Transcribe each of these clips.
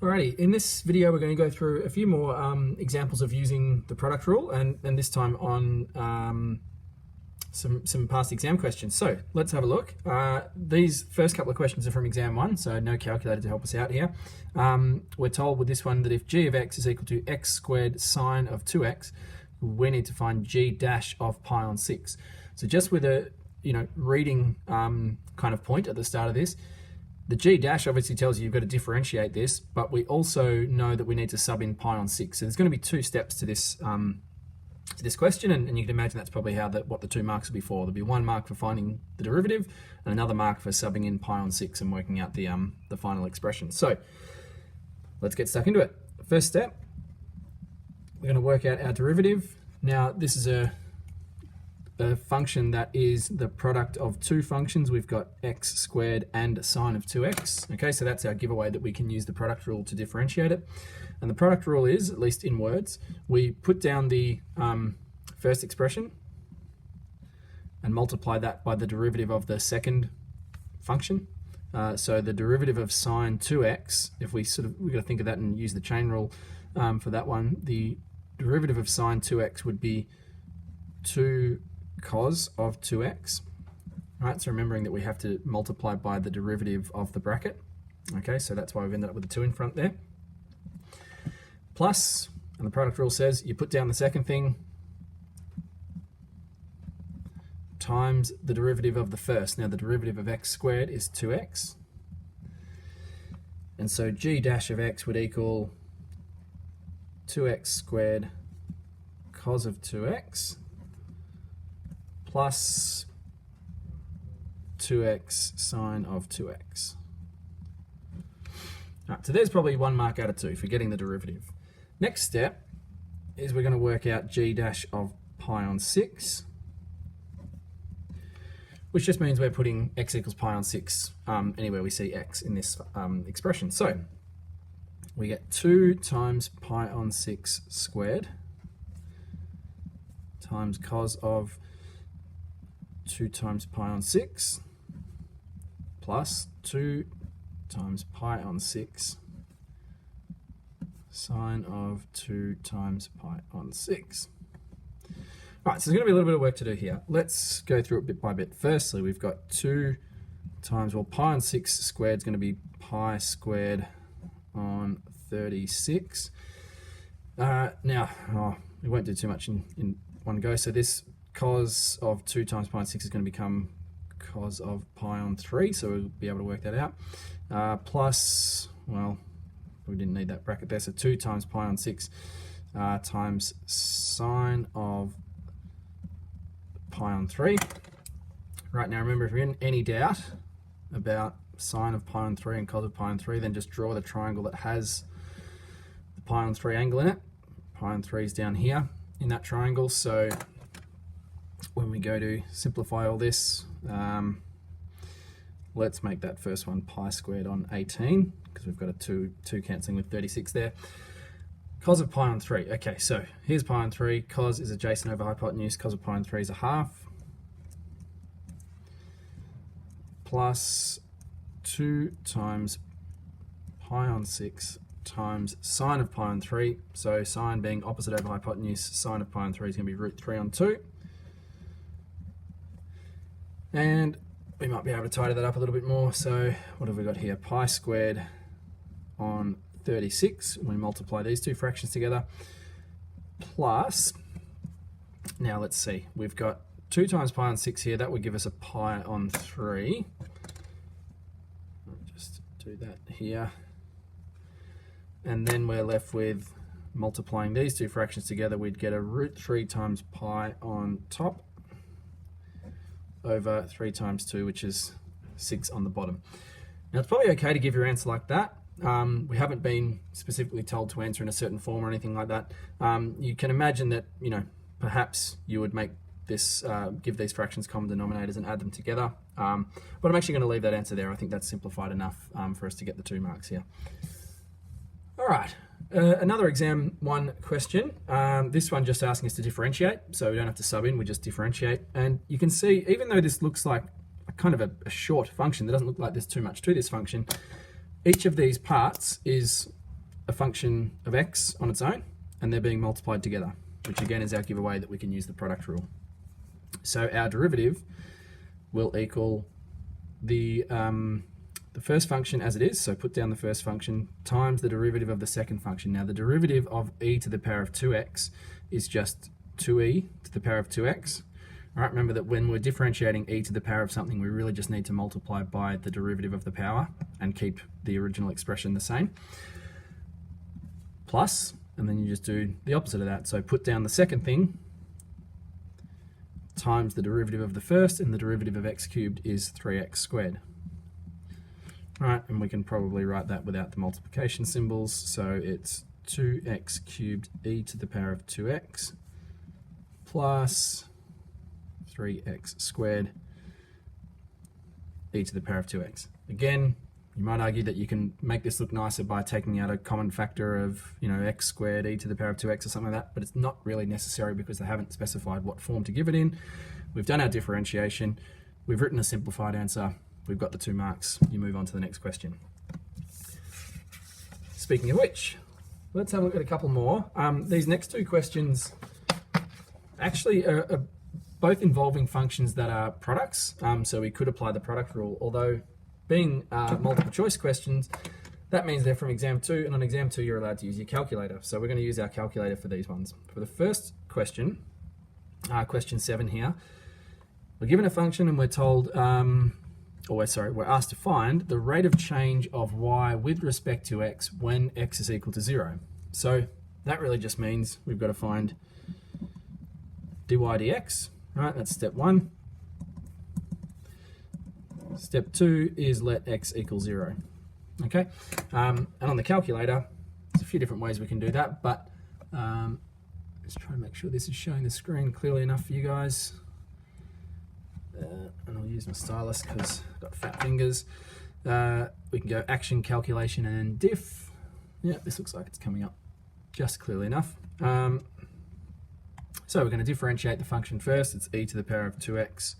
Alrighty, in this video we're going to go through a few more examples of using the product rule and this time on some past exam questions. So let's have a look. These first couple of questions are from exam 1, so no calculator to help us out here. We're told with this one that if g of x is equal to x squared sine of 2x, we need to find g dash of pi on 6. So just with a reading kind of point at the start of this, the g dash obviously tells you you've got to differentiate this, but we also know that we need to sub in pi on 6. So there's going to be two steps to this question, and you can imagine that's probably what the 2 marks will be for. There'll be 1 mark for finding the derivative and another mark for subbing in pi on 6 and working out the final expression. So let's get stuck into it. First step, we're going to work out our derivative. Now this is a function that is the product of 2 functions. We've got x squared and sine of 2x. Okay, so that's our giveaway that we can use the product rule to differentiate it. And the product rule is, at least in words, we put down the first expression and multiply that by the derivative of the second function. So the derivative of sine 2x, if we've got to think of that and use the chain rule for that one, the derivative of sine 2x would be 2 cos of 2x. Right, so remembering that we have to multiply by the derivative of the bracket. Okay, so that's why we've ended up with a 2 in front there. Plus, and the product rule says you put down the second thing times the derivative of the first. Now the derivative of x squared is 2x. And so g dash of x would equal 2x squared cos of 2x plus 2x sine of 2x. All right, so there's probably 1 mark out of 2 for getting the derivative. Next step is we're going to work out g dash of pi on 6, which just means we're putting x equals pi on 6 anywhere we see x in this expression. So we get 2 times pi on 6 squared times cos of 2 times pi on 6 plus 2 times pi on 6 sine of 2 times pi on 6. All right, so there's going to be a little bit of work to do here. Let's go through it bit by bit. Firstly, we've got 2 times, well, pi on 6 squared is going to be pi squared on 36. Now, we won't do too much in one go. So this cos of 2 times pi on 6 is going to become cos of pi on 3, so we'll be able to work that out. Plus, well, we didn't need that bracket there, so 2 times pi on 6 times sine of pi on 3. Right, now remember, if you're in any doubt about sine of pi on 3 and cos of pi on 3, then just draw the triangle that has the pi on 3 angle in it. Pi on 3 is down here in that triangle, so when we go to simplify all this, let's make that first one pi squared on 18, because we've got a 2 cancelling with 36 there. Cos of pi on 3. Okay, so here's pi on 3. Cos is adjacent over hypotenuse. Cos of pi on 3 is a half. Plus 2 times pi on 6 times sine of pi on 3. So sine being opposite over hypotenuse, sine of pi on 3 is going to be root 3 on 2. And we might be able to tidy that up a little bit more. So what have we got here? Pi squared on 36. We multiply these 2 fractions together. Plus, now let's see, we've got 2 times pi on 6 here. That would give us a pi on 3. I'll just do that here. And then we're left with multiplying these 2 fractions together. We'd get a root 3 times pi on top over 3 times 2, which is 6 on the bottom. Now it's probably okay to give your answer like that. We haven't been specifically told to answer in a certain form or anything like that. You can imagine that, perhaps you would make this, give these fractions common denominators and add them together. But I'm actually going to leave that answer there. I think that's simplified enough for us to get the 2 marks here. All right, another exam 1 question. This one just asking us to differentiate, so we don't have to sub in, we just differentiate. And you can see, even though this looks like kind of a short function, there doesn't look like there's too much to this function, each of these parts is a function of x on its own, and they're being multiplied together, which again is our giveaway that we can use the product rule. So our derivative will equal the first function as it is, so put down the first function, times the derivative of the second function. Now the derivative of e to the power of 2x is just 2e to the power of 2x. All right, remember that when we're differentiating e to the power of something, we really just need to multiply by the derivative of the power and keep the original expression the same. Plus, and then you just do the opposite of that. So put down the second thing, times the derivative of the first, and the derivative of x cubed is 3x squared. All right, and we can probably write that without the multiplication symbols. So it's 2x cubed e to the power of 2x plus 3x squared e to the power of 2x. Again, you might argue that you can make this look nicer by taking out a common factor of, x squared e to the power of 2x or something like that, but it's not really necessary because they haven't specified what form to give it in. We've done our differentiation. We've written a simplified answer. We've got the 2 marks. You move on to the next question. Speaking of which, let's have a look at a couple more. These next 2 questions actually are both involving functions that are products, so we could apply the product rule, although being multiple choice questions, that means they're from exam 2, and on exam 2 you're allowed to use your calculator. So we're going to use our calculator for these ones. For the first question, question 7 here, we're given a function and we're told, we're asked to find the rate of change of y with respect to x when x is equal to 0. So that really just means we've got to find dy dx, right? That's step 1. Step 2 is let x equal 0. Okay, and on the calculator, there's a few different ways we can do that, but let's try and make sure this is showing the screen clearly enough for you guys. And I'll use my stylus because I've got fat fingers. We can go action, calculation, and diff. Yeah, this looks like it's coming up just clearly enough. So we're going to differentiate the function first. It's e to the power of 2x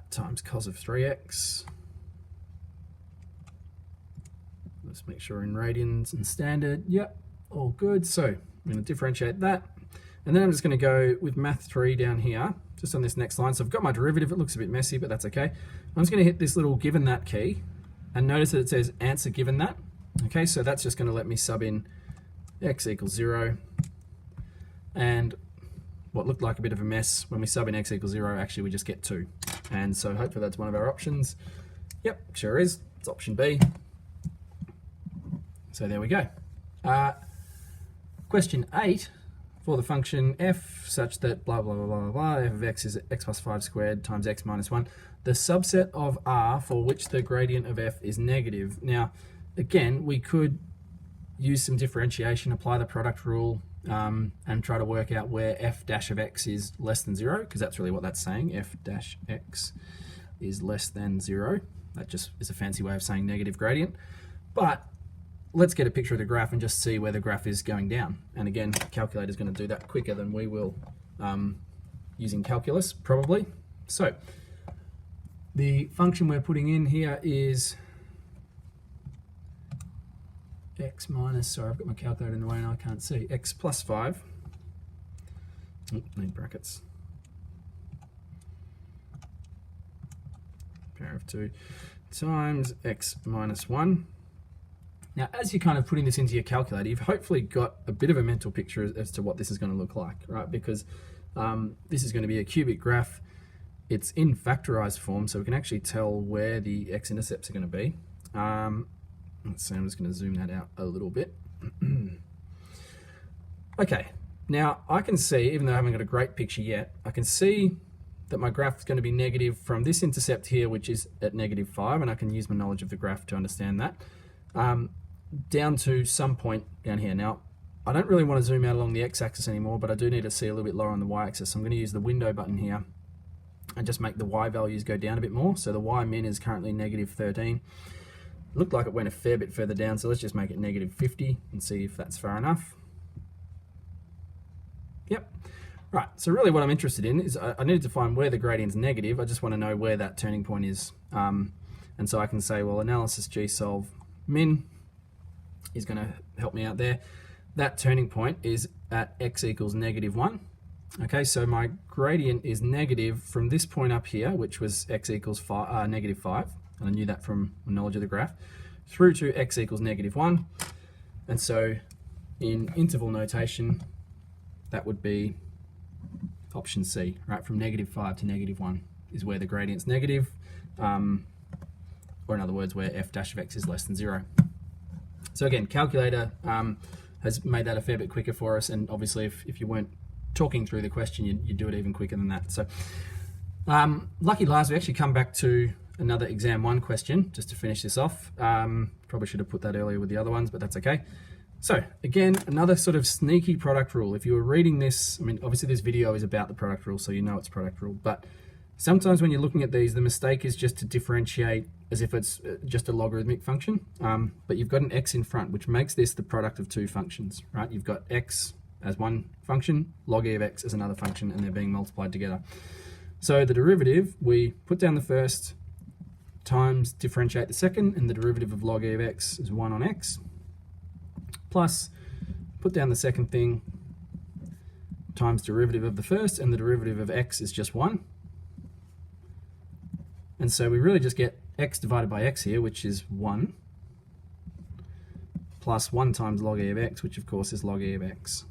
times cos of 3x. Let's make sure in radians and standard. Yep, all good. So I'm going to differentiate that. And then I'm just going to go with math 3 down here, just on this next line. So I've got my derivative. It looks a bit messy, but that's okay. I'm just going to hit this little given that key, and notice that it says answer given that. Okay, so that's just going to let me sub in x equals 0. And what looked like a bit of a mess, when we sub in x equals 0, actually we just get 2. And so hopefully that's one of our options. Yep, sure is. It's option B. So there we go. Question 8. For the function f such that blah, blah, blah, blah, blah, f of x is x plus 5 squared times x minus 1, the subset of R for which the gradient of f is negative. Now, again, we could use some differentiation, apply the product rule, and try to work out where f dash of x is less than 0, because that's really what that's saying. F dash x is less than 0. That just is a fancy way of saying negative gradient. But let's get a picture of the graph and just see where the graph is going down. And again, the calculator is going to do that quicker than we will using calculus, probably. So the function we're putting in here is x minus, sorry, I've got my calculator in the way and I can't see, x plus 5, need brackets, power of 2, times x minus 1. Now, as you're kind of putting this into your calculator, you've hopefully got a bit of a mental picture as to what this is going to look like, right? Because this is going to be a cubic graph. It's in factorized form, so we can actually tell where the x-intercepts are going to be. Let's see, I'm just going to zoom that out a little bit. Okay, now I can see, even though I haven't got a great picture yet, I can see that my graph is going to be negative from this intercept here, which is at -5, and I can use my knowledge of the graph to understand that. Down to some point down here. Now, I don't really want to zoom out along the x-axis anymore, but I do need to see a little bit lower on the y-axis. So I'm going to use the window button here and just make the y values go down a bit more. So the y min is currently -13. Looked like it went a fair bit further down, so let's just make it -50 and see if that's far enough. Yep. Right, so really what I'm interested in is I need to find where the gradient's negative. I just want to know where that turning point is. And so I can say, well, analysis G solve min, is going to help me out there. That turning point is at x equals -1. Okay, so my gradient is negative from this point up here, which was x equals -5, and I knew that from my knowledge of the graph, through to x equals -1. And so in interval notation, that would be option C, right? From -5 to -1 is where the gradient's negative, or in other words, where f dash of x is less than 0. So again, calculator has made that a fair bit quicker for us, and obviously if you weren't talking through the question, you'd do it even quicker than that. So lucky last, we actually come back to another exam 1 question just to finish this off. Probably should have put that earlier with the other ones, but that's okay. So again, another sort of sneaky product rule. If you were reading this, I mean, obviously this video is about the product rule, so you know it's product rule, but sometimes when you're looking at these, the mistake is just to differentiate as if it's just a logarithmic function, but you've got an x in front, which makes this the product of 2 functions, right? You've got x as one function, log e of x as another function, and they're being multiplied together. So the derivative, we put down the first times differentiate the second, and the derivative of log e of x is 1 on x, plus put down the second thing times derivative of the first, and the derivative of x is just 1. And so we really just get x divided by x here, which is 1, plus 1 times log e of x, which of course is log e of x.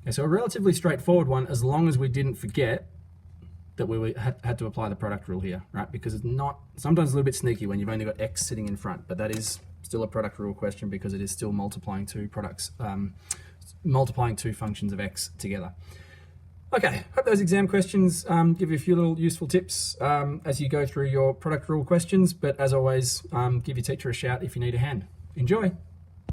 Okay, so a relatively straightforward one, as long as we didn't forget that we had to apply the product rule here, right? Because it's not, sometimes a little bit sneaky when you've only got x sitting in front, but that is still a product rule question because it is still multiplying 2 products, multiplying 2 functions of x together. Okay, hope those exam questions give you a few little useful tips as you go through your product rule questions, but as always, give your teacher a shout if you need a hand. Enjoy!